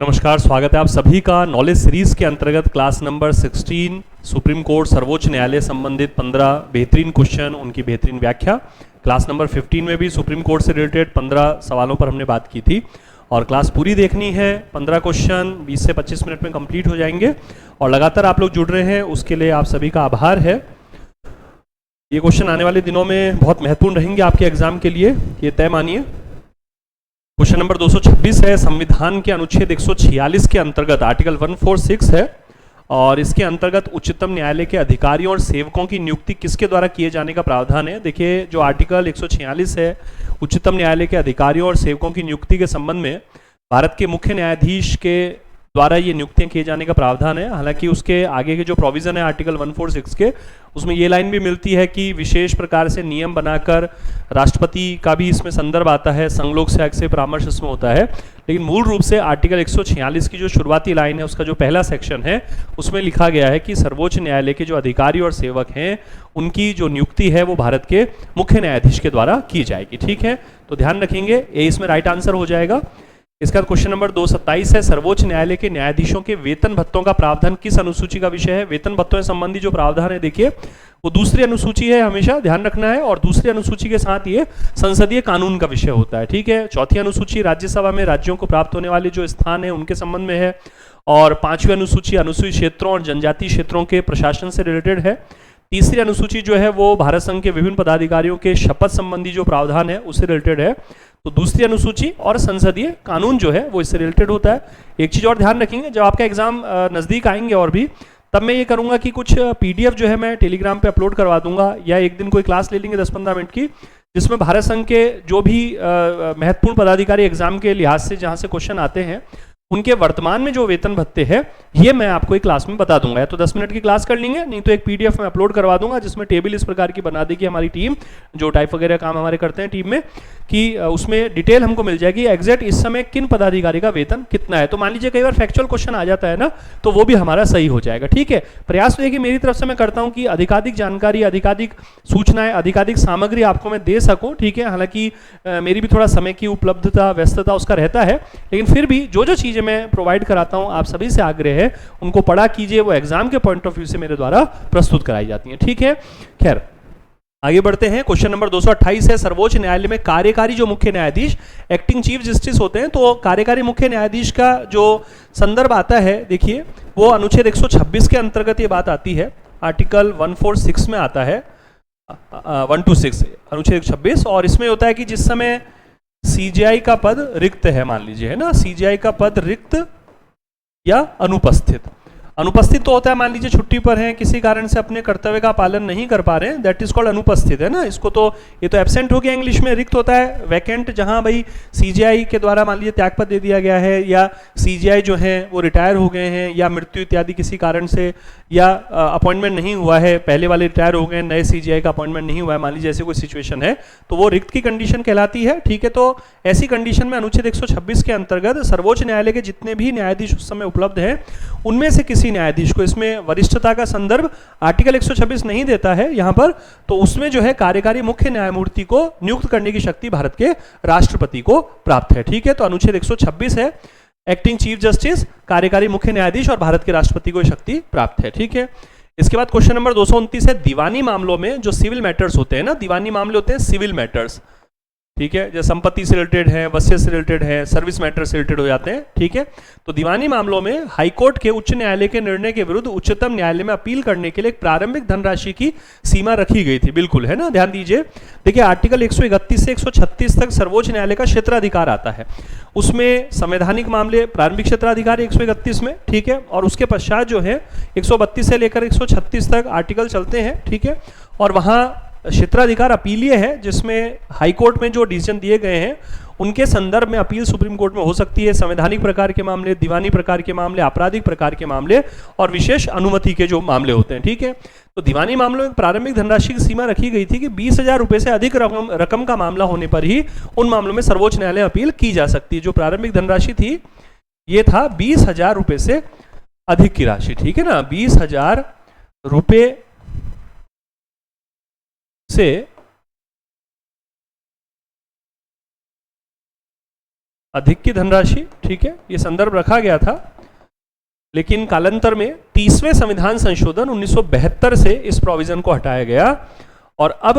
नमस्कार, स्वागत है आप सभी का नॉलेज सीरीज के अंतर्गत क्लास नंबर 16 सुप्रीम कोर्ट सर्वोच्च न्यायालय संबंधित 15 बेहतरीन क्वेश्चन, उनकी बेहतरीन व्याख्या। क्लास नंबर 15 में भी सुप्रीम कोर्ट से रिलेटेड 15 सवालों पर हमने बात की थी और क्लास पूरी देखनी है। 15 क्वेश्चन 20 से 25 मिनट में कंप्लीट हो जाएंगे और लगातार आप लोग जुड़ रहे हैं, उसके लिए आप सभी का आभार है। ये क्वेश्चन आने वाले दिनों में बहुत महत्वपूर्ण रहेंगे आपके एग्जाम के लिए, ये तय मानिए। क्वेश्चन नंबर 226 है, संविधान के अनुच्छेद 146 के अंतर्गत आर्टिकल 146 है और इसके अंतर्गत उच्चतम न्यायालय के अधिकारियों और सेवकों की नियुक्ति किसके द्वारा किए जाने का प्रावधान है। देखिए, जो आर्टिकल 146 है उच्चतम न्यायालय के अधिकारियों और सेवकों की नियुक्ति के संबंध में भारत के मुख्य न्यायाधीश के द्वारा ये नियुक्तियां किए जाने का प्रावधान है। हालांकि उसके आगे के जो प्रोविजन है आर्टिकल 146 के, उसमें ये लाइन भी मिलती है कि विशेष प्रकार से नियम बनाकर राष्ट्रपति का भी इसमें संदर्भ आता है, संघलोक से से परामर्श इसमें होता है। लेकिन मूल रूप से आर्टिकल 146 की जो शुरुआती लाइन है, उसका जो पहला सेक्शन है, उसमें लिखा गया है कि सर्वोच्च न्यायालय के जो अधिकारी और सेवक हैं उनकी जो नियुक्ति है वो भारत के मुख्य न्यायाधीश के द्वारा की जाएगी। ठीक है, तो ध्यान रखेंगे, ये इसमें राइट आंसर हो जाएगा। इसका क्वेश्चन नंबर 227 है, सर्वोच्च न्यायालय के न्यायाधीशों के वेतन भत्तों का प्रावधान किस अनुसूची का विषय है। वेतन भत्तों से संबंधी जो प्रावधान है, देखिए वो दूसरी अनुसूची है, हमेशा ध्यान रखना है। और दूसरी अनुसूची के साथ ये संसदीय कानून का विषय होता है। ठीक है, चौथी अनुसूची राज्यसभा में राज्यों को प्राप्त होने वाले जो स्थान है उनके संबंध में है। और पांचवी अनुसूची अनुसूचित क्षेत्रों और जनजातीय क्षेत्रों के प्रशासन से रिलेटेड है। तीसरी अनुसूची जो है वो भारत संघ के विभिन्न पदाधिकारियों के शपथ संबंधी जो प्रावधान है उससे रिलेटेड है। तो दूसरी अनुसूची और संसदीय कानून जो है वो इससे रिलेटेड होता है। एक चीज और ध्यान रखेंगे, जब आपका एग्जाम नजदीक आएंगे और भी, तब मैं ये करूंगा कि कुछ पीडीएफ जो है मैं टेलीग्राम पे अपलोड करवा दूंगा, या एक दिन कोई क्लास ले लेंगे 10-15 मिनट की, जिसमें भारत संघ के जो भी महत्वपूर्ण पदाधिकारी एग्जाम के लिहाज से जहां से क्वेश्चन आते हैं उनके वर्तमान में जो वेतन भत्ते हैं ये मैं आपको एक क्लास में बता दूंगा। या तो 10 मिनट की क्लास कर लेंगे, नहीं तो एक पीडीएफ में अपलोड करवा दूंगा जिसमें टेबल इस प्रकार की बना देगी हमारी टीम, जो टाइप वगैरह काम हमारे करते हैं टीम में, कि उसमें डिटेल हमको मिल जाएगी एग्जैक्ट इस समय किन पदाधिकारी का वेतन कितना है। तो मान लीजिए कई बार फैक्चुअल क्वेश्चन आ जाता है ना, तो वो भी हमारा सही हो जाएगा। ठीक है, प्रयास देखिए मेरी तरफ से मैं करता हूँ कि अधिकाधिक जानकारी, अधिकाधिक सूचनाएं, अधिकाधिक सामग्री आपको मैं दे सकूँ। ठीक है, हालांकि मेरी भी थोड़ा समय की उपलब्धता, व्यस्तता उसका रहता है, लेकिन फिर भी जो जो चीजें मैं प्रोवाइड कराता हूं, आप सभी से आग्रह है उनको पढ़ा कीजिए, वो एग्जाम के पॉइंट ऑफ व्यू से मेरे द्वारा प्रस्तुत कराई जाती हैं। ठीक है, खैर आगे बढ़ते हैं। क्वेश्चन नंबर 228 है, सर्वोच्च न्यायालय में कार्यकारी जो मुख्य न्यायाधीश एक्टिंग चीफ जस्टिस होते हैं, तो कार्यकारी मुख्य न्यायाधीश का जो संदर्भ आता है, देखिए वो अनुच्छेद 126 के अंतर्गत ये बात आती है। आर्टिकल 146 में आता है, 126 अनुच्छेद 126, और इसमें होता है कि जिस समय सीजीआई का पद रिक्त है, मान लीजिए, है ना, सीजीआई का पद रिक्त या अनुपस्थित। अनुपस्थित तो होता है, मान लीजिए छुट्टी पर हैं, किसी कारण से अपने कर्तव्य का पालन नहीं कर पा रहे हैं, दैट इज कॉल्ड अनुपस्थित, है ना। इसको तो ये तो एब्सेंट हो गया इंग्लिश में। रिक्त होता है वैकेंट, जहां भाई सीजीआई के द्वारा मान लीजिए त्यागपत्र दे दिया गया है, या सीजीआई जो है वो रिटायर हो गए हैं, या मृत्यु इत्यादि किसी कारण से, या अपॉइंटमेंट नहीं हुआ है, पहले वाले रिटायर हो गए, नए सीजीआई का अपॉइंटमेंट नहीं हुआ है, मान लीजिए ऐसी कोई सिचुएशन है, तो वो रिक्त की कंडीशन कहलाती है। ठीक है, तो ऐसी कंडीशन में अनुच्छेद 126 के अंतर्गत सर्वोच्च न्यायालय के जितने भी न्यायाधीश उस समय उपलब्ध हैं उनमें से किसी न्यायाधीश को, इसमें वरिष्ठता का संदर्भ आर्टिकल 126 नहीं देता है यहां पर, तो उसमें जो है कार्यकारी मुख्य न्यायमूर्ति को नियुक्त करने की शक्ति भारत के राष्ट्रपति को प्राप्त है। ठीक है, तो अनुच्छेद 126 है, एक्टिंग चीफ जस्टिस, कार्यकारी मुख्य न्यायाधीश और भारत के राष्ट्रपति को शक्ति प्राप्त है। ठीक है, इसके बाद क्वेश्चन नंबर 229 है, दीवानी मामलों में जो सिविल मैटर्स होते हैं ना, दीवानी मामले होते हैं सिविल मैटर्स। ठीक है, जैसे संपत्ति से रिलेटेड है, वसीयत से रिलेटेड है, सर्विस मैटर से रिलेटेड हो जाते हैं। ठीक है, तो दीवानी मामलों में हाईकोर्ट के उच्च न्यायालय के निर्णय के विरुद्ध उच्चतम न्यायालय में अपील करने के लिए एक प्रारंभिक धनराशि की सीमा रखी गई थी। बिल्कुल, है ना, ध्यान दीजिए। देखिए आर्टिकल 131 से 136 तक सर्वोच्च न्यायालय का क्षेत्राधिकार आता है, उसमें संवैधानिक मामले प्रारंभिक क्षेत्राधिकार 131 में। ठीक है, और उसके पश्चात जो है 132 से लेकर 136 तक आर्टिकल चलते हैं। ठीक है, और वहां क्षेत्राधिकार अपीलीय है, जिसमें हाई कोर्ट में जो डिसीजन दिए गए हैं उनके संदर्भ में अपील सुप्रीम कोर्ट में हो सकती है। संवैधानिक प्रकार के मामले, दीवानी प्रकार के मामले, आपराधिक प्रकार के मामले और विशेष अनुमति के जो मामले होते हैं। ठीक है, तो दीवानी मामलों में प्रारंभिक धनराशि की सीमा रखी गई थी कि 20,000 रुपए से अधिक रकम का मामला होने पर ही उन मामलों में सर्वोच्च न्यायालय अपील की जा सकती है। जो प्रारंभिक धनराशि थी ये था 20,000 रुपए से अधिक की राशि। ठीक है ना, 20,000 रुपए से अधिक की धनराशि, ठीक है, ये संदर्भ रखा गया था, लेकिन कालांतर में 30वें संविधान संशोधन 1972 से इस प्रोविजन को हटाया गया और अब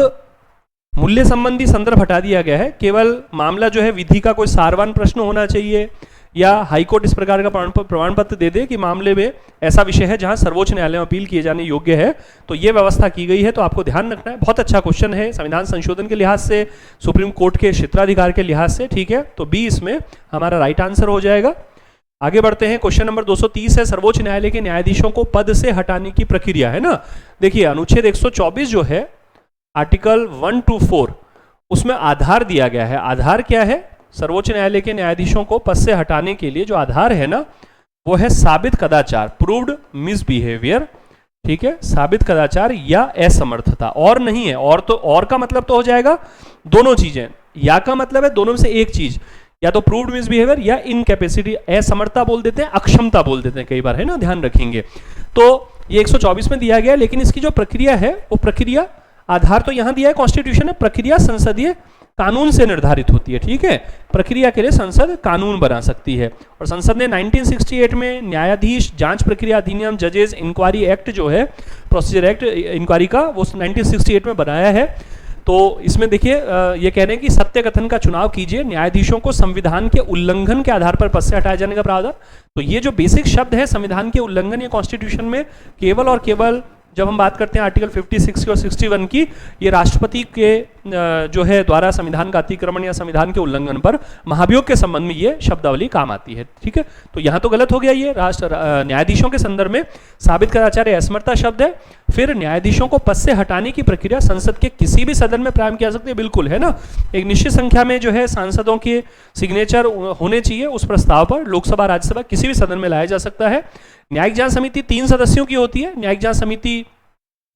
मूल्य संबंधी संदर्भ हटा दिया गया है। केवल मामला जो है विधि का कोई सारवान प्रश्न होना चाहिए या हाईकोर्ट इस प्रकार का प्रमाण पत्र दे दे कि मामले में ऐसा विषय है जहां सर्वोच्च न्यायालय में अपील किए जाने योग्य है, तो ये व्यवस्था की गई है। तो आपको ध्यान रखना है, बहुत अच्छा क्वेश्चन है संविधान संशोधन के लिहाज से, सुप्रीम कोर्ट के क्षेत्राधिकार के लिहाज से, ठीक है। तो बी इसमें हमारा राइट आंसर हो जाएगा। आगे बढ़ते हैं, क्वेश्चन नंबर 230 है, सर्वोच्च न्यायालय के न्यायाधीशों को पद से हटाने की प्रक्रिया, है ना। देखिए अनुच्छेद 124 जो है आर्टिकल 1 to 4 उसमें आधार दिया गया है। आधार क्या है? सर्वोच्च न्यायालय के न्यायाधीशों को पद से हटाने के लिए जो आधार है ना, वो है साबित कदाचार, प्रूव्ड मिसबिहेवियर, ठीक है, साबित कदाचार या असमर्थता, और नहीं है। और तो और का मतलब तो हो जाएगा दोनों चीजें, या का मतलब है दोनों में से एक चीज, या तो प्रूव्ड मिसबिहेवियर या इनकैपेसिटी, असमर्थता बोल देते हैं, अक्षमता बोल देते हैं कई बार, है ना, ध्यान रखेंगे। तो ये 124 में दिया गया, लेकिन इसकी जो प्रक्रिया है वो प्रक्रिया, आधार तो यहां दिया है कॉन्स्टिट्यूशन है, प्रक्रिया संसदीय कानून से निर्धारित होती है, ठीक है। प्रक्रिया के लिए संसद कानून बना सकती है और संसद ने 1968 में न्यायाधीश जांच प्रक्रिया अधिनियम, जजेस इंक्वायरी एक्ट जो है, प्रोसीजर एक्ट इंक्वायरी का, वो 1968 में बनाया है। तो इसमें देखिए ये कह रहे हैं कि सत्य कथन का चुनाव कीजिए, न्यायाधीशों को संविधान के उल्लंघन के आधार पर पद से हटाए जाने का प्रावधान। तो ये जो बेसिक शब्द है संविधान के उल्लंघन या कॉन्स्टिट्यूशन में, केवल और केवल जब हम बात करते हैं आर्टिकल 56 और 61 की, ये राष्ट्रपति के जो है द्वारा संविधान का अतिक्रमण या संविधान के उल्लंघन पर महाभियोग के संबंध में ये शब्दावली काम आती है, ठीक है। तो यहाँ तो गलत हो गया, ये न्यायाधीशों के संदर्भ में साबित कदाचार या असमर्थता शब्द है। फिर न्यायाधीशों को पद से हटाने की प्रक्रिया संसद के किसी भी सदन में प्रारंभ किया जा सकती है, बिल्कुल, है ना। एक निश्चित संख्या में जो है सांसदों के सिग्नेचर होने चाहिए उस प्रस्ताव पर, लोकसभा राज्यसभा किसी भी सदन में लाया जा सकता है। न्यायिक जांच समिति 3 सदस्यों की होती है, न्यायिक जांच समिति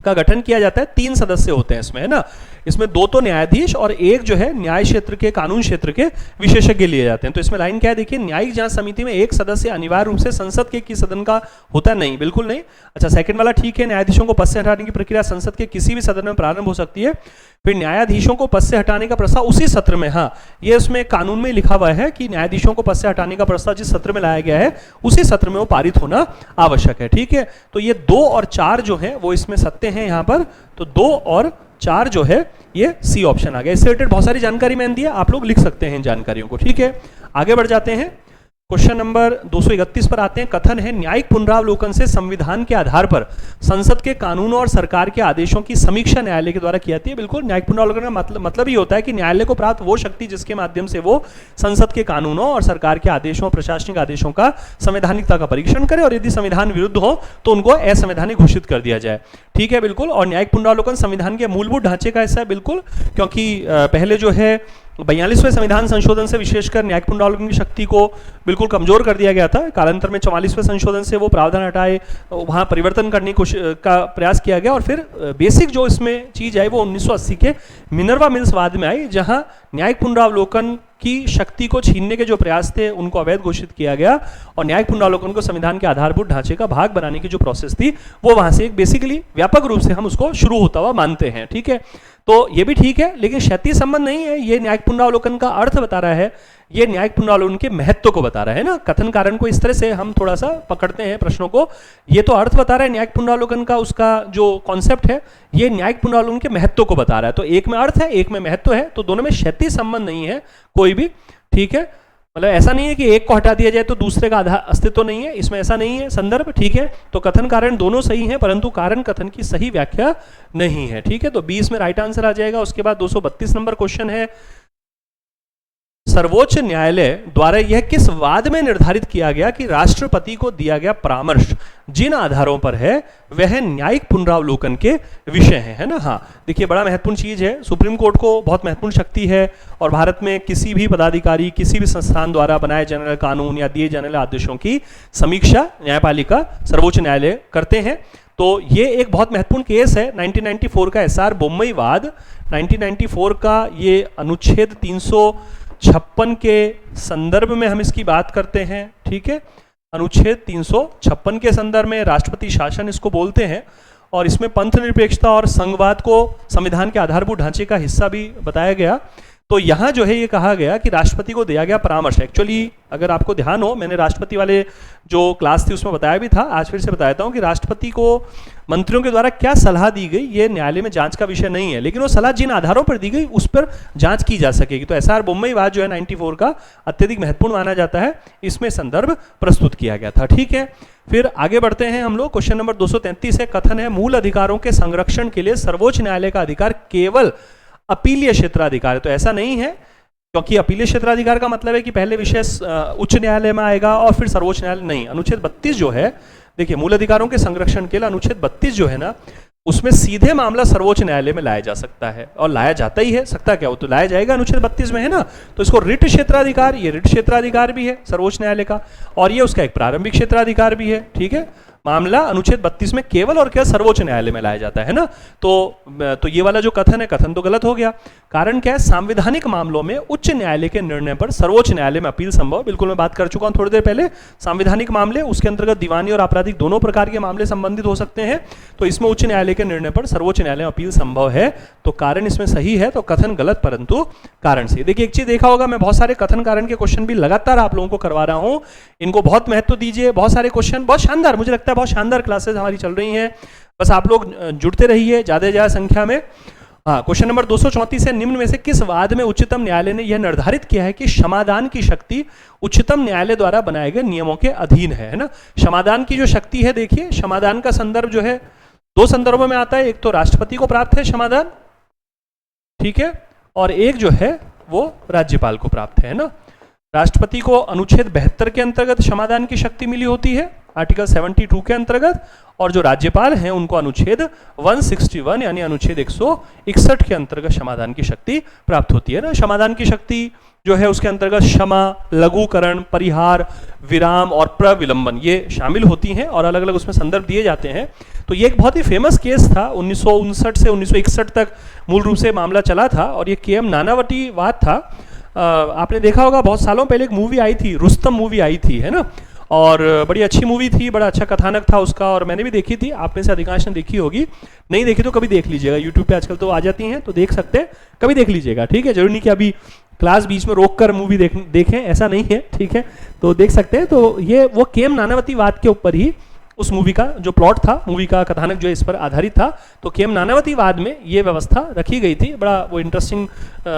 का गठन किया जाता है, 3 सदस्य होते हैं इसमें, है ना। इसमें 2 तो न्यायाधीश और 1 जो है न्याय क्षेत्र के, कानून क्षेत्र के विशेषज्ञ लिए जाते हैं। तो इसमें लाइन क्या है देखिए, न्यायिक जांच समिति में 1 सदस्य अनिवार्य रूप से संसद के किसी सदन का होता नहीं, बिल्कुल नहीं। अच्छा, सेकंड वाला ठीक है, न्यायाधीशों को पद से हटाने की प्रक्रिया संसद के किसी भी सदन में प्रारंभ हो सकती है। फिर न्यायाधीशों को पद से हटाने का प्रस्ताव उसी सत्र में, हाँ ये उसमें कानून में लिखा हुआ है कि न्यायाधीशों को पद से हटाने का प्रस्ताव जिस सत्र में लाया गया है उसी सत्र में वो पारित होना आवश्यक है, ठीक है। तो ये 2 और 4 जो है वो इसमें सत्य हैं यहाँ पर, तो 2 और 4 जो है ये सी ऑप्शन आ गया। इससे रिलेटेड बहुत सारी जानकारी मैंने दी है, आप लोग लिख सकते हैं इन जानकारियों को, ठीक है। आगे बढ़ जाते हैं, क्वेश्चन नंबर 231 पर आते हैं। कथन है, न्यायिक पुनरावलोकन से संविधान के आधार पर संसद के कानूनों और सरकार के आदेशों की समीक्षा न्यायालय के द्वारा की जाती है। बिल्कुल, न्यायिक पुनरावलोकन का मतलब ही होता है कि न्यायालय को प्राप्त वो शक्ति जिसके माध्यम से वो संसद के कानूनों और सरकार के आदेशों, प्रशासनिक आदेशों का संवैधानिकता का परीक्षण करे और यदि संविधान विरुद्ध हो तो उनको असंवैधानिक घोषित कर दिया जाए, ठीक है, बिल्कुल। और न्यायिक पुनरावलोकन संविधान के मूलभूत ढांचे का हिस्सा है, बिल्कुल, क्योंकि पहले जो है 42वें संविधान संशोधन से विशेषकर न्यायिक पुनरावलोकन की शक्ति को बिल्कुल कमजोर कर दिया गया था। कालांतर में 44वें संशोधन से वो प्रावधान हटाए, वहाँ परिवर्तन करने का प्रयास किया गया और फिर बेसिक जो इसमें चीज़ आई वो 1980 के मिनर्वा मिल्स वाद में आई, जहाँ न्यायिक पुनरावलोकन की शक्ति को छीनने के जो प्रयास थे उनको अवैध घोषित किया गया और न्यायिक पुनरावलोकन को संविधान के आधारभूत ढांचे का भाग बनाने की जो प्रोसेस थी वो वहाँ से एक बेसिकली व्यापक रूप से हम उसको शुरू होता हुआ मानते हैं, ठीक है। तो ये भी ठीक है, लेकिन क्षैतिज संबंध नहीं है, ये न्यायिक पुनरावलोकन का अर्थ बता रहा है, ये न्यायिक पुनरावलोकन के महत्व को बता रहा है ना। कथन कारण को इस तरह से हम थोड़ा सा पकड़ते हैं प्रश्नों को, ये तो अर्थ बता रहा है न्यायिक पुनरावलोकन का, उसका जो कॉन्सेप्ट है ये न्यायिक पुनरावलोकन के महत्व को बता रहा है। तो एक में अर्थ है, एक में महत्व है, तो दोनों में क्षैतिज संबंध नहीं है कोई भी, ठीक है। मतलब ऐसा नहीं है कि एक को हटा दिया जाए तो दूसरे का अस्तित्व नहीं है, इसमें ऐसा नहीं है संदर्भ, ठीक है। तो कथन कारण दोनों सही हैं, परंतु कारण कथन की सही व्याख्या नहीं है, ठीक है। तो 20 में राइट आंसर आ जाएगा। उसके बाद 232 नंबर क्वेश्चन है, सर्वोच्च न्यायालय द्वारा यह किस वाद में निर्धारित किया गया कि राष्ट्रपति को दिया गया परामर्श जिन आधारों पर है वह न्यायिक पुनरावलोकन के विषय हैं, है ना। हाँ देखिए, बड़ा महत्वपूर्ण चीज है, सुप्रीम कोर्ट को बहुत महत्वपूर्ण शक्ति है और भारत में किसी भी पदाधिकारी, किसी भी संस्थान द्वारा बनाए जाने वाले कानून या दिए जाने वाले आदेशों की समीक्षा न्यायपालिका सर्वोच्च न्यायालय करते हैं। तो ये एक बहुत महत्वपूर्ण केस है 1994 का एसआर बोम्मई वाद। 1994 का ये अनुच्छेद 356 के संदर्भ में हम इसकी बात करते हैं, ठीक है। अनुच्छेद 356 के संदर्भ में राष्ट्रपति शासन इसको बोलते हैं और इसमें पंथ निरपेक्षता और संघवाद को संविधान के आधारभूत ढांचे का हिस्सा भी बताया गया। तो यहाँ जो है ये कहा गया कि राष्ट्रपति को दिया गया परामर्श, एक्चुअली अगर आपको ध्यान हो मैंने राष्ट्रपति वाले जो क्लास थी उसमें बताया भी था, आज फिर से बताता हूँ कि राष्ट्रपति को मंत्रियों के द्वारा क्या सलाह दी गई ये न्यायालय में जांच का विषय नहीं है, लेकिन वो सलाह जिन आधारों पर दी गई उस पर जांच की जा सकेगी। तो एसआर बोम्मई वाद जो है 94 का अत्यधिक महत्वपूर्ण माना जाता है, इसमें संदर्भ प्रस्तुत किया गया था। ठीक है, फिर आगे बढ़ते हैं हम लोग। क्वेश्चन नंबर 233 है, कथन है मूल अधिकारों के संरक्षण के लिए सर्वोच्च न्यायालय का अधिकार केवल अपीलीय क्षेत्राधिकार है। तो ऐसा नहीं है, क्योंकि अपीलीय क्षेत्राधिकार का मतलब है कि पहले विषय उच्च न्यायालय में आएगा और फिर सर्वोच्च न्यायालय, नहीं। अनुच्छेद 32 जो है, देखिए मूल अधिकारों के संरक्षण के लिए अनुच्छेद 32 जो है ना, उसमें सीधे मामला सर्वोच्च न्यायालय में लाया जा सकता है, और लाया जाता ही है, सकता क्या हो तो लाया जाएगा, अनुच्छेद 32 में है ना। तो इसको रिट क्षेत्राधिकार, ये रिट क्षेत्राधिकार भी है सर्वोच्च न्यायालय का, और ये उसका एक प्रारंभिक क्षेत्राधिकार भी है। ठीक है, मामला अनुच्छेद 32 में केवल और केवल सर्वोच्च न्यायालय में लाया जाता है ना। तो ये वाला जो कथन है, कथन तो गलत हो गया। कारण क्या है, संवैधानिक मामलों में उच्च न्यायालय के निर्णय पर सर्वोच्च न्यायालय में अपील संभव, बिल्कुल मैं बात कर चुका हूं थोड़ी देर पहले। संवैधानिक मामले, उसके अंतर्गत दीवानी और आपराधिक दोनों प्रकार के मामले संबंधित हो सकते हैं, तो इसमें उच्च न्यायालय के निर्णय पर सर्वोच्च न्यायालय में अपील संभव है। तो कारण इसमें सही है, तो कथन गलत परंतु कारण सही। देखिए एक चीज देखा होगा, मैं बहुत सारे कथन कारण के क्वेश्चन भी लगातार आप लोगों को करवा रहा हूं, इनको बहुत महत्व दीजिए। बहुत सारे क्वेश्चन बहुत शानदार, मुझे लगता है बहुत शानदार क्लासेस हमारी चल रही हैं, बस आप लोग जुड़ते रहिए ज्यादा से ज्यादा संख्या में। हाँ, क्वेश्चन नंबर 234 है, निम्न में से किस वाद में उच्चतम न्यायालय ने यह निर्धारित किया है कि क्षमादान की शक्ति उच्चतम न्यायालय द्वारा बनाए गए नियमों के अधीन है ना। क्षमादान की जो शक्ति है, देखिए क्षमादान का संदर्भ जो है दो संदर्भों में आता है, एक तो राष्ट्रपति को प्राप्त है क्षमादान, ठीक है, और एक जो है वो राज्यपाल को प्राप्त है ना। राष्ट्रपति को अनुच्छेद 72 के अंतर्गत क्षमादान की शक्ति मिली होती है, आर्टिकल 72 के अंतर्गत, और जो राज्यपाल हैं उनको अनुच्छेद 161 यानी अनुच्छेद 161 के अंतर्गत क्षमादान की शक्ति प्राप्त होती है ना। क्षमादान की शक्ति जो है उसके अंतर्गत क्षमा, लघुकरण, परिहार, विराम और प्रविलंबन ये शामिल होती हैं, और अलग अलग उसमें संदर्भ दिए जाते हैं। तो ये एक बहुत ही फेमस केस था, 1959 से 1961 तक मूल रूप से मामला चला था, और ये KM नानावटी वाद था। आपने देखा होगा बहुत सालों पहले एक मूवी आई थी, रुस्तम मूवी आई थी, है ना, और बड़ी अच्छी मूवी थी, बड़ा अच्छा कथानक था उसका, और मैंने भी देखी थी, आप में से अधिकांश ने देखी होगी, नहीं देखी तो कभी देख लीजिएगा, यूट्यूब पे आजकल तो आ जाती हैं तो देख सकते हैं, कभी देख लीजिएगा। ठीक है, जरूरी नहीं कि अभी क्लास बीच में रोक कर मूवी देखें, ऐसा नहीं है। ठीक है, तो देख सकते हैं। तो ये वो KM नानावती वाद के ऊपर ही उस मूवी का जो प्लॉट था, मूवी का कथानक जो इस पर आधारित था, तो KM नानावती वाद में ये व्यवस्था रखी गई थी। बड़ा वो इंटरेस्टिंग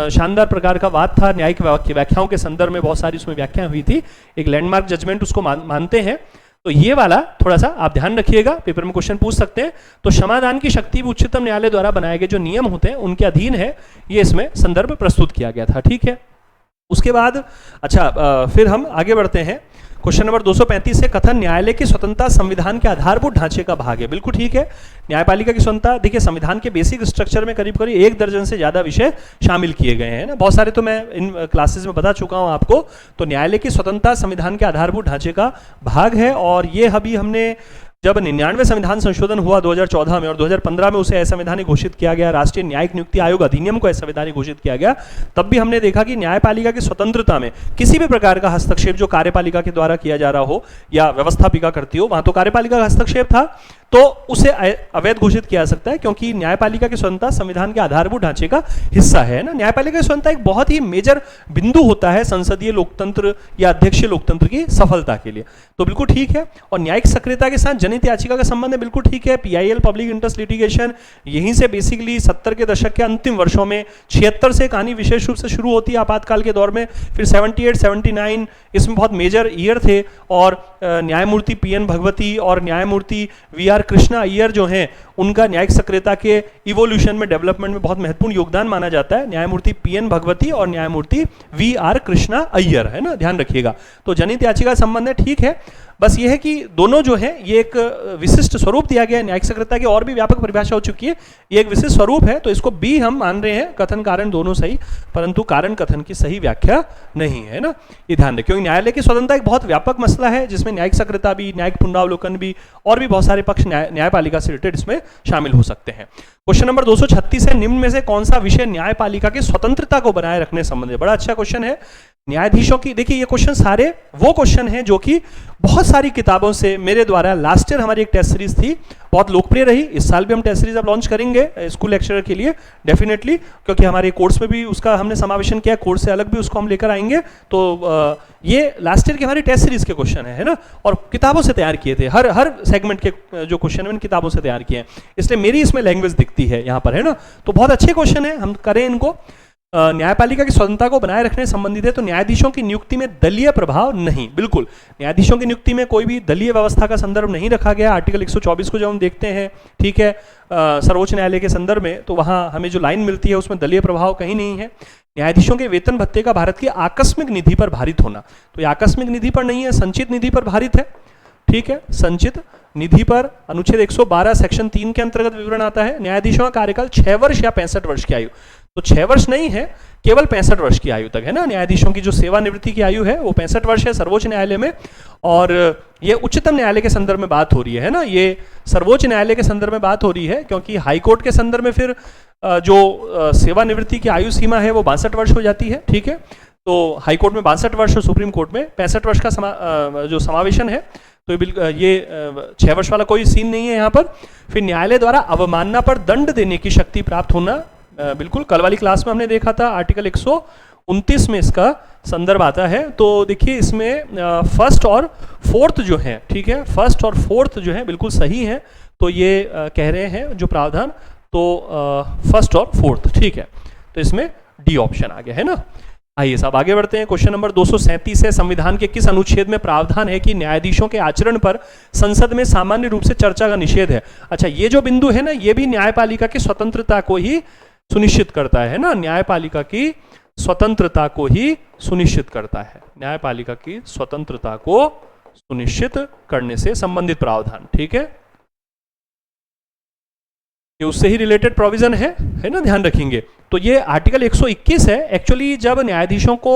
शानदार प्रकार का वाद था, न्यायिक व्याख्याओं के संदर्भ में बहुत सारी उसमें व्याख्याएं हुई थी, एक लैंडमार्क जजमेंट उसको मानते हैं। तो ये वाला थोड़ा सा आप ध्यान रखिएगा, पेपर में क्वेश्चन पूछ सकते हैं। तो क्षमादान की शक्ति उच्चतम न्यायालय द्वारा बनाए गए जो नियम होते हैं उनके अधीन है, ये इसमें संदर्भ प्रस्तुत किया गया था। ठीक है, उसके बाद अच्छा फिर हम आगे बढ़ते हैं। क्वेश्चन नंबर 235 से कथन न्यायालय की स्वतंत्रता संविधान के आधारभूत ढांचे का भाग है। बिल्कुल ठीक है, न्यायपालिका की स्वतंत्रता, देखिए संविधान के बेसिक स्ट्रक्चर में करीब करीब 1 दर्जन से ज्यादा विषय शामिल किए गए हैं ना, बहुत सारे तो मैं इन क्लासेस में बता चुका हूं आपको। तो न्यायालय की स्वतंत्रता संविधान के आधारभूत ढांचे का भाग है, और ये अभी हमने जब 99वें संविधान संशोधन हुआ 2014 में और 2015 में उसे असंवैधानिक घोषित किया गया, राष्ट्रीय न्यायिक नियुक्ति आयोग अधिनियम को असंवैधानिक घोषित किया गया, तब भी हमने देखा कि न्यायपालिका की स्वतंत्रता में किसी भी प्रकार का हस्तक्षेप जो कार्यपालिका के द्वारा किया जा रहा हो या व्यवस्थापिका करती हो, वहां तो कार्यपालिका का हस्तक्षेप था, तो उसे अवैध घोषित किया जा सकता है, क्योंकि न्यायपालिका की स्वतंत्रता संविधान के आधारभूत ढांचे का हिस्सा है ना। न्यायपालिका की स्वतंत्रता एक बहुत ही मेजर बिंदु होता है संसदीय लोकतंत्र या अध्यक्षीय लोकतंत्र की सफलता के लिए, तो बिल्कुल ठीक है। और न्यायिक सक्रियता के साथ जनहित याचिका का संबंध है, बिल्कुल ठीक है। PIL पब्लिक इंटरेस्ट लिटिगेशन यहीं से बेसिकली 70 के दशक के अंतिम वर्षों में 76 से कहानी विशेष रूप से शुरू होती है आपातकाल के दौर में, फिर 78, 79 इसमें बहुत मेजर ईयर थे, और न्यायमूर्ति PN भगवती और न्यायमूर्ति VR कृष्णा अय्यर जो हैं उनका न्यायिक सक्रियता के इवोल्यूशन में, डेवलपमेंट में बहुत महत्वपूर्ण योगदान माना जाता है। न्यायमूर्ति PN भगवती और न्यायमूर्ति VR कृष्णा अय्यर, है ना, ध्यान रखिएगा। तो जनहित याचिका संबंध है, ठीक है। बस ये है कि दोनों जो है ये एक विशिष्ट स्वरूप दिया गया है, न्यायिक सक्रियता की और भी व्यापक परिभाषा हो चुकी है, ये एक विशिष्ट स्वरूप है, तो इसको भी हम मान रहे हैं, कथन कारण दोनों सही, परंतु कारण कथन की सही व्याख्या नहीं है ना, ये ध्यान रखें। क्योंकि न्यायालय की स्वतंत्रता एक बहुत व्यापक मसला है, जिसमें न्यायिक सक्रियता भी, न्यायिक पुनरावलोकन भी, और भी बहुत सारे पक्ष न्यायपालिका से रिलेटेड इसमें शामिल हो सकते हैं। क्वेश्चन नंबर 236 है, निम्न में से कौन सा विषय न्यायपालिका की स्वतंत्रता को बनाए रखने संबंधित? बड़ा अच्छा क्वेश्चन है। न्यायाधीशों की, देखिए ये क्वेश्चन सारे वो क्वेश्चन हैं जो कि बहुत सारी किताबों से मेरे द्वारा, लास्ट ईयर हमारी एक टेस्ट सीरीज थी, बहुत लोकप्रिय रही, इस साल भी हम टेस्ट सीरीज अब लॉन्च करेंगे स्कूल लेक्चरर के लिए डेफिनेटली, क्योंकि हमारे कोर्स में भी उसका हमने समावेशन किया, कोर्स से अलग भी उसको हम लेकर आएंगे। तो ये लास्ट ईयर की हमारी टेस्ट सीरीज के क्वेश्चन है ना, और किताबों से तैयार किए थे, हर सेगमेंट के जो क्वेश्चन है किताबों से तैयार किए हैं, इसलिए मेरी इसमें लैंग्वेज दिखती है यहाँ पर, है ना। तो बहुत अच्छे क्वेश्चन है, हम करें इनको। न्यायपालिका की स्वतंत्रता को बनाए रखने संबंधित है, तो न्यायाधीशों की नियुक्ति में दलीय प्रभाव नहीं, बिल्कुल न्यायाधीशों की नियुक्ति में कोई भी दलीय व्यवस्था का संदर्भ नहीं रखा गया। आर्टिकल 124 को जब हम देखते हैं, ठीक है, सर्वोच्च न्यायालय के संदर्भ में, तो वहाँ हमें जो लाइन मिलती है उसमें दलीय प्रभाव कहीं नहीं है। न्यायाधीशों के वेतन भत्ते का भारत की आकस्मिक निधि पर भारित होना, तो ये आकस्मिक निधि पर नहीं है, संचित निधि पर भारित है, ठीक है, संचित निधि पर। अनुच्छेद 112 सेक्शन 3 के अंतर्गत विवरण आता है। न्यायाधीशों का कार्यकाल 6 वर्ष या 65 वर्ष की आयु, तो 6 वर्ष नहीं है, केवल 65 वर्ष की आयु तक है ना। न्यायाधीशों की जो सेवानिवृत्ति की आयु है वो 65 वर्ष है सर्वोच्च न्यायालय में, और ये उच्चतम न्यायालय के संदर्भ में बात हो रही है ना, ये सर्वोच्च न्यायालय के संदर्भ में बात हो रही है, क्योंकि हाईकोर्ट के संदर्भ में फिर जो सेवानिवृत्ति की आयु सीमा है वो 62 वर्ष हो जाती है, ठीक है। तो हाईकोर्ट में 62 वर्ष और सुप्रीम कोर्ट में 65 वर्ष का जो समावेशन है, तो ये 6 वर्ष वाला कोई सीन नहीं है यहाँ पर। फिर न्यायालय द्वारा अवमानना पर दंड देने की शक्ति प्राप्त होना, बिल्कुल कल वाली क्लास में हमने देखा था, आर्टिकल 129 में इसका संदर्भ आता है। तो देखिए इसमें फर्स्ट और फोर्थ जो है, ठीक है, फर्स्ट और फोर्थ जो है बिल्कुल सही है, तो ये कह रहे हैं जो प्रावधान, तो फर्स्ट और फोर्थ, ठीक है, तो इसमें डी ऑप्शन आ गया है ना। आइए साहब आगे बढ़ते हैं। क्वेश्चन नंबर 237 है, संविधान के किस अनुच्छेद में प्रावधान है कि न्यायाधीशों के आचरण पर संसद में सामान्य रूप से चर्चा का निषेध है। अच्छा, ये जो बिंदु है ना, ये भी न्यायपालिका की स्वतंत्रता को ही सुनिश्चित करता है ना, न्यायपालिका की स्वतंत्रता को ही सुनिश्चित करता है, न्यायपालिका की स्वतंत्रता को सुनिश्चित करने से संबंधित प्रावधान, ठीक है, ये उससे ही रिलेटेड प्रोविजन है ना, ध्यान रखेंगे। तो ये आर्टिकल 121 है। एक्चुअली जब न्यायाधीशों को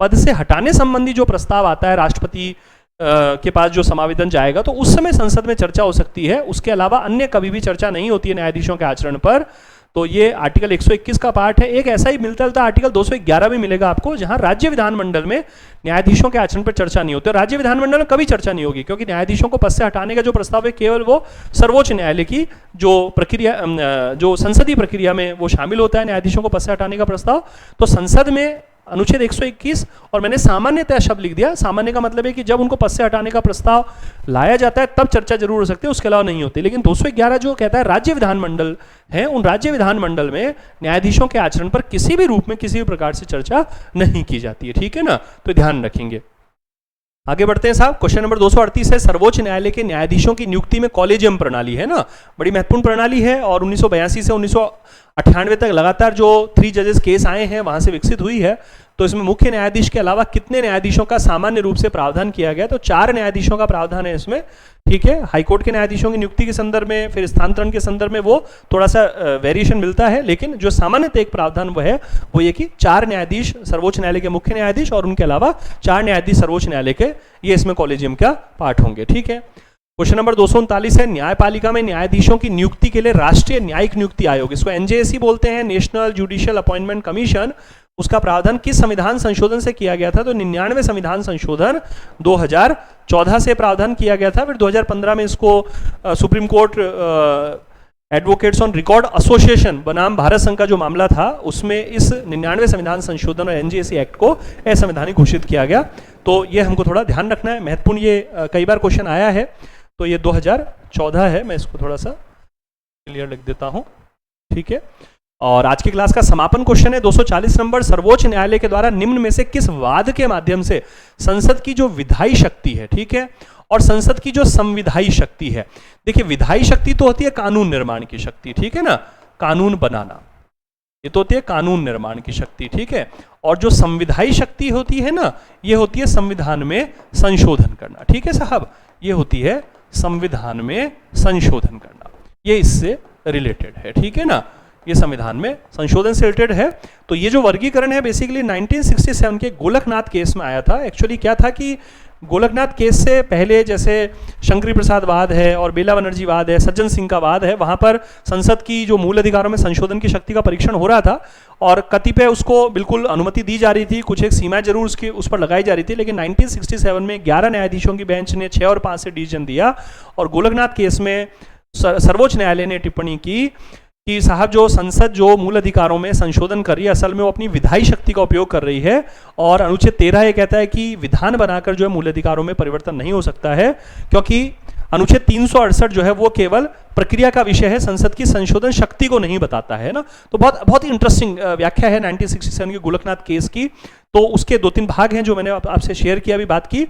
पद से हटाने संबंधी जो प्रस्ताव आता है राष्ट्रपति के पास जो समावेदन जाएगा, तो उस समय संसद में चर्चा हो सकती है, उसके अलावा अन्य कभी भी चर्चा नहीं होती है न्यायाधीशों के आचरण पर। तो ये आर्टिकल 121 का पार्ट है। एक ऐसा ही मिलता जुलता आर्टिकल 211 भी मिलेगा आपको, जहां राज्य विधानमंडल में न्यायाधीशों के आचरण पर चर्चा नहीं होती। राज्य विधानमंडल में कभी चर्चा नहीं होगी, क्योंकि न्यायाधीशों को पद से हटाने का जो प्रस्ताव है केवल वो सर्वोच्च न्यायालय की जो प्रक्रिया, जो संसदीय प्रक्रिया में वो शामिल होता है न्यायाधीशों को पद से हटाने का प्रस्ताव। तो संसद में अनुच्छेद 121, और मैंने सामान्यतः शब्द लिख दिया, सामान्य का मतलब है कि जब उनको पद से हटाने का प्रस्ताव लाया जाता है तब चर्चा जरूर हो सकती है, उसके अलावा नहीं होती। लेकिन 211 जो कहता है राज्य विधानमंडल है, उन राज्य विधानमंडल में न्यायाधीशों के आचरण पर किसी भी रूप में किसी भी प्रकार से चर्चा नहीं की जाती है, ठीक है ना, तो ध्यान रखेंगे। आगे बढ़ते हैं साहब। क्वेश्चन नंबर 238 है, सर्वोच्च न्यायालय के न्यायाधीशों की नियुक्ति में कॉलेजियम प्रणाली है ना, बड़ी महत्वपूर्ण प्रणाली है, और 1982 से 1998 तक लगातार जो 3 जजेस केस आए हैं वहां से विकसित हुई है। तो इसमें मुख्य न्यायाधीश के अलावा कितने न्यायाधीशों का सामान्य रूप से प्रावधान किया गया, तो 4 न्यायाधीशों का प्रावधान है इसमें, ठीक है। हाईकोर्ट के न्यायाधीशों की नियुक्ति के संदर्भ में, फिर स्थानांतरण के संदर्भ में वो थोड़ा सा वेरिएशन मिलता है, लेकिन जो सामान्यतः एक प्रावधान वो है वो ये कि 4 न्यायाधीश सर्वोच्च न्यायालय के मुख्य न्यायाधीश और उनके अलावा 4 न्यायाधीश सर्वोच्च न्यायालय के, ये इसमें कॉलेजियम का पार्ट होंगे, ठीक है। क्वेश्चन नंबर 239 है, न्यायपालिका में न्यायाधीशों की नियुक्ति के लिए राष्ट्रीय न्यायिक नियुक्ति आयोग, इसको एनजेएसी बोलते हैं, नेशनल जुडिशियल अपॉइंटमेंट कमीशन, उसका प्रावधान किस संविधान संशोधन से किया गया था, तो 99वें संविधान संशोधन 2014 से प्रावधान किया गया था। फिर 2015 में इसको supreme court advocates on record association बनाम भारत संघ का जो मामला था, उसमें इस 99वें संविधान संशोधन और एनजेएसी एक्ट को असंवैधानिक घोषित किया गया। तो ये हमको थोड़ा ध्यान रखना है, महत्वपूर्ण, ये कई बार क्वेश्चन आया है। तो ये 2014 है, मैं इसको थोड़ा सा क्लियर लिख देता हूँ, ठीक है। और आज की क्लास का समापन क्वेश्चन है 240 नंबर, सर्वोच्च न्यायालय के द्वारा निम्न में से किस वाद के माध्यम से संसद की जो विधायी शक्ति है, ठीक है, और संसद की जो संविधायी शक्ति है, देखिए विधायी शक्ति तो होती है कानून निर्माण की शक्ति, ठीक है ना, कानून बनाना, ये तो होती है कानून निर्माण की शक्ति, ठीक है। और जो संविधायी शक्ति होती है ना, ये होती है संविधान में संशोधन करना, ठीक है साहब, ये होती है संविधान में संशोधन करना, ये इससे रिलेटेड है, ठीक है ना, ये संविधान में संशोधन से रिलेटेड है। तो ये जो वर्गीकरण है बेसिकली 1967 के गोलकनाथ केस में आया था। एक्चुअली क्या था कि गोलकनाथ केस से पहले जैसे शंकरी प्रसाद वाद है और बेला बनर्जी वाद है, सज्जन सिंह का वाद है, वहाँ पर संसद की जो मूल अधिकारों में संशोधन की शक्ति का परीक्षण हो रहा था और कतिपय उसको बिल्कुल अनुमति दी जा रही थी, कुछ एक सीमा जरूर उसकी उस पर लगाई जा रही थी, लेकिन 1967 में 11 न्यायाधीशों की बेंच ने 6 और 5 से डिसीजन दिया और गोलकनाथ केस में सर्वोच्च न्यायालय ने टिप्पणी की कि साहब जो संसद जो मूल अधिकारों में संशोधन कर रही है असल में वो अपनी विधायी शक्ति का उपयोग कर रही है और अनुच्छेद 13 ये कहता है कि विधान बनाकर जो है मूल अधिकारों में परिवर्तन नहीं हो सकता है, क्योंकि अनुच्छेद 368 जो है वो केवल प्रक्रिया का विषय है, संसद की संशोधन शक्ति को नहीं बताता है ना। तो बहुत ही इंटरेस्टिंग व्याख्या है 1967 के गोलकनाथ केस की। तो उसके 2-3 भाग हैं जो मैंने आपसे शेयर किया, अभी बात की।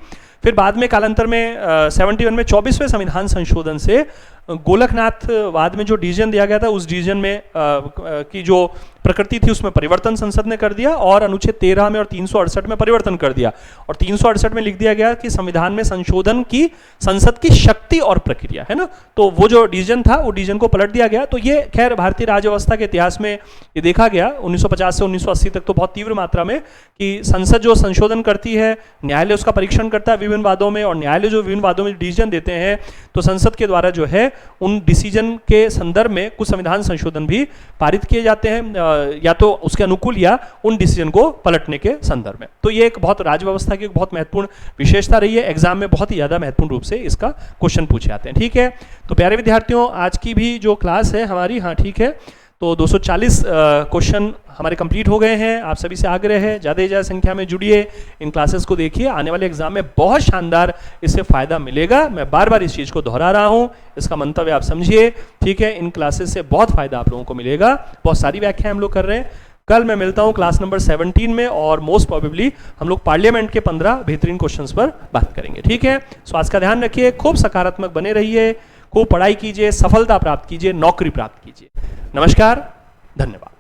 फिर बाद में कालांतर में 71 में 24वें संविधान संशोधन से गोलकनाथ वाद में जो डिसीजन दिया गया था उस डिसीजन में की जो प्रकृति थी उसमें परिवर्तन संसद ने कर दिया और अनुच्छेद 13 में और 368 में परिवर्तन कर दिया और 368 में लिख दिया गया कि संविधान में संशोधन की संसद की शक्ति और प्रक्रिया है ना। तो वो जो डिसीजन था वो डिसीजन को पलट दिया गया। तो ये खैर भारतीय राज्य व्यवस्था के इतिहास में ये देखा गया 1950 से 1980 तक तो बहुत तीव्र मात्रा में कि संसद जो संशोधन करती है, न्यायालय उसका परीक्षण करता है विभिन्न वादों में और न्यायालय जो विभिन्न वादों में डिसीजन देते हैं तो संसद के द्वारा जो है उन डिसीजन के संदर्भ में कुछ संविधान संशोधन भी पारित किए जाते हैं, या तो उसके अनुकूल या उन डिसीजन को पलटने के संदर्भ में। तो ये एक बहुत राज्य व्यवस्था की एक बहुत महत्वपूर्ण विशेषता रही है। एग्जाम में बहुत ही ज्यादा महत्वपूर्ण रूप से इसका क्वेश्चन पूछे जाते हैं। ठीक है, तो प्यारे विद्यार्थियों आज की भी जो क्लास है हमारी, हाँ ठीक है, तो 240 क्वेश्चन हमारे कंप्लीट हो गए हैं। आप सभी से आग्रह है ज़्यादा से ज़्यादा संख्या में जुड़िए, इन क्लासेस को देखिए, आने वाले एग्जाम में बहुत शानदार इससे फ़ायदा मिलेगा। मैं बार बार इस चीज़ को दोहरा रहा हूँ, इसका मंतव्य आप समझिए। ठीक है, इन क्लासेस से बहुत फ़ायदा आप लोगों को मिलेगा। बहुत सारी व्याख्याएं हम लोग कर रहे हैं। कल मैं मिलता हूँ क्लास नंबर 17 में और मोस्ट प्रोबेबली हम लोग पार्लियामेंट के 15 बेहतरीन क्वेश्चंस पर बात करेंगे। ठीक है, स्वास्थ्य का ध्यान रखिए, खूब सकारात्मक बने रहिए, खूब पढ़ाई कीजिए, सफलता प्राप्त कीजिए, नौकरी प्राप्त कीजिए। नमस्कार, धन्यवाद।